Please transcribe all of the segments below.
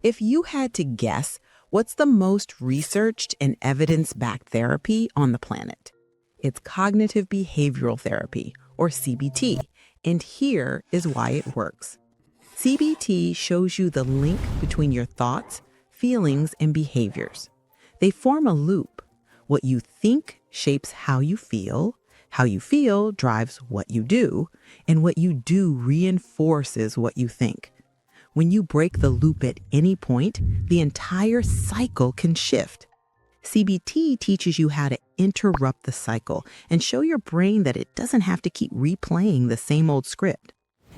If you had to guess, what's the most researched and evidence-backed therapy on the planet? It's cognitive behavioral therapy, or CBT, and here is why it works. CBT shows you the link between your thoughts, feelings, and behaviors. They form a loop. What you think shapes how you feel drives what you do, and what you do reinforces what you think. When you break the loop at any point, the entire cycle can shift. CBT teaches you how to interrupt the cycle and show your brain that it doesn't have to keep replaying the same old script.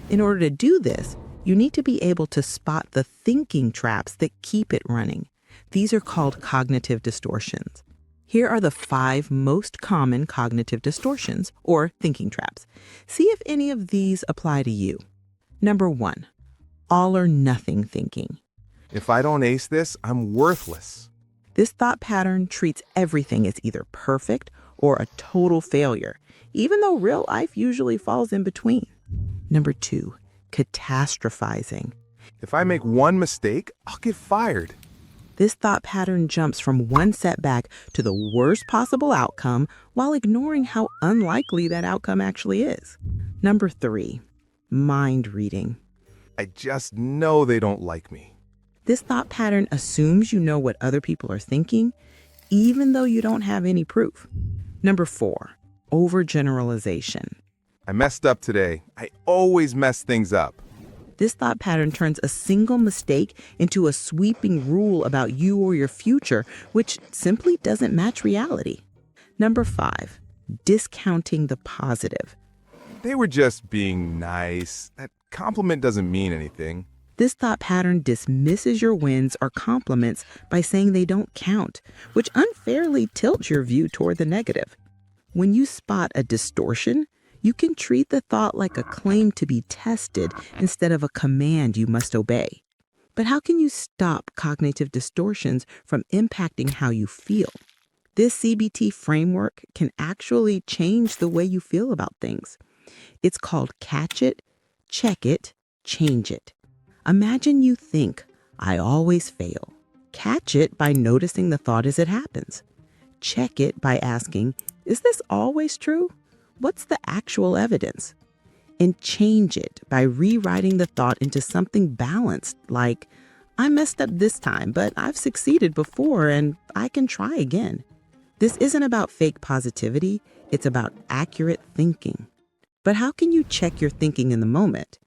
In order to do this, you need to be able to spot the thinking traps that keep it running. These are called cognitive distortions. Here are the 5 most common cognitive distortions, or thinking traps. See if any of these apply to you. Number 1, all or nothing thinking. If I don't ace this, I'm worthless. This thought pattern treats everything as either perfect or a total failure, even though real life usually falls in between. Number 2, catastrophizing. If I make one mistake, I'll get fired. This thought pattern jumps from one setback to the worst possible outcome while ignoring how unlikely that outcome actually is. Number 3, mind reading. I just know they don't like me. This thought pattern assumes you know what other people are thinking, even though you don't have any proof. Number 4, overgeneralization. I messed up today. I always mess things up. This thought pattern turns a single mistake into a sweeping rule about you or your future, which simply doesn't match reality. Number 5, discounting the positive. They were just being nice. That compliment doesn't mean anything. This thought pattern dismisses your wins or compliments by saying they don't count, which unfairly tilts your view toward the negative. When you spot a distortion, you can treat the thought like a claim to be tested instead of a command you must obey. But how can you stop cognitive distortions from impacting how you feel? This CBT framework can actually change the way you feel about things. It's called catch it, check it, change it. Imagine you think, I always fail. Catch it by noticing the thought as it happens. Check it by asking, is this always true? What's the actual evidence? And change it by rewriting the thought into something balanced, like, I messed up this time, but I've succeeded before and I can try again. This isn't about fake positivity, it's about accurate thinking. But how can you check your thinking in the moment?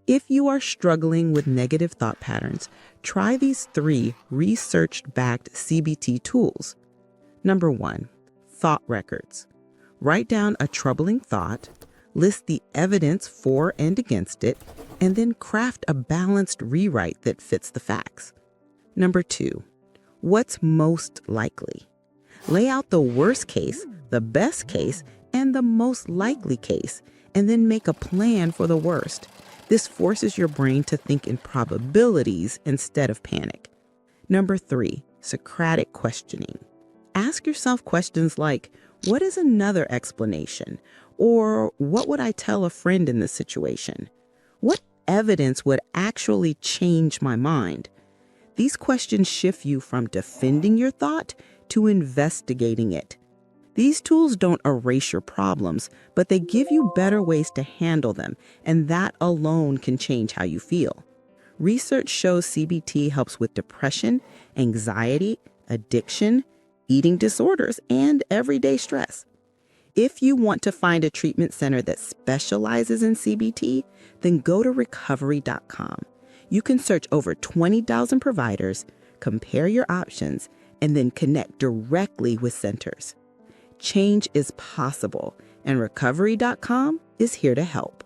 If you are struggling with negative thought patterns, try these 3 research-backed CBT tools. Number 1, thought records. Write down a troubling thought, list the evidence for and against it, and then craft a balanced rewrite that fits the facts. Number 2, what's most likely? Lay out the worst case, the best case, and the most likely case, and then make a plan for the worst. This forces your brain to think in probabilities instead of panic. Number 3, Socratic questioning. Ask yourself questions like, what is another explanation? Or what would I tell a friend in this situation? What evidence would actually change my mind? These questions shift you from defending your thought to investigating it. These tools don't erase your problems, but they give you better ways to handle them, and that alone can change how you feel. Research shows CBT helps with depression, anxiety, addiction, eating disorders, and everyday stress. If you want to find a treatment center that specializes in CBT, then go to Recovery.com. You can search over 20,000 providers, compare your options, and then connect directly with centers. Change is possible, and Recovery.com is here to help.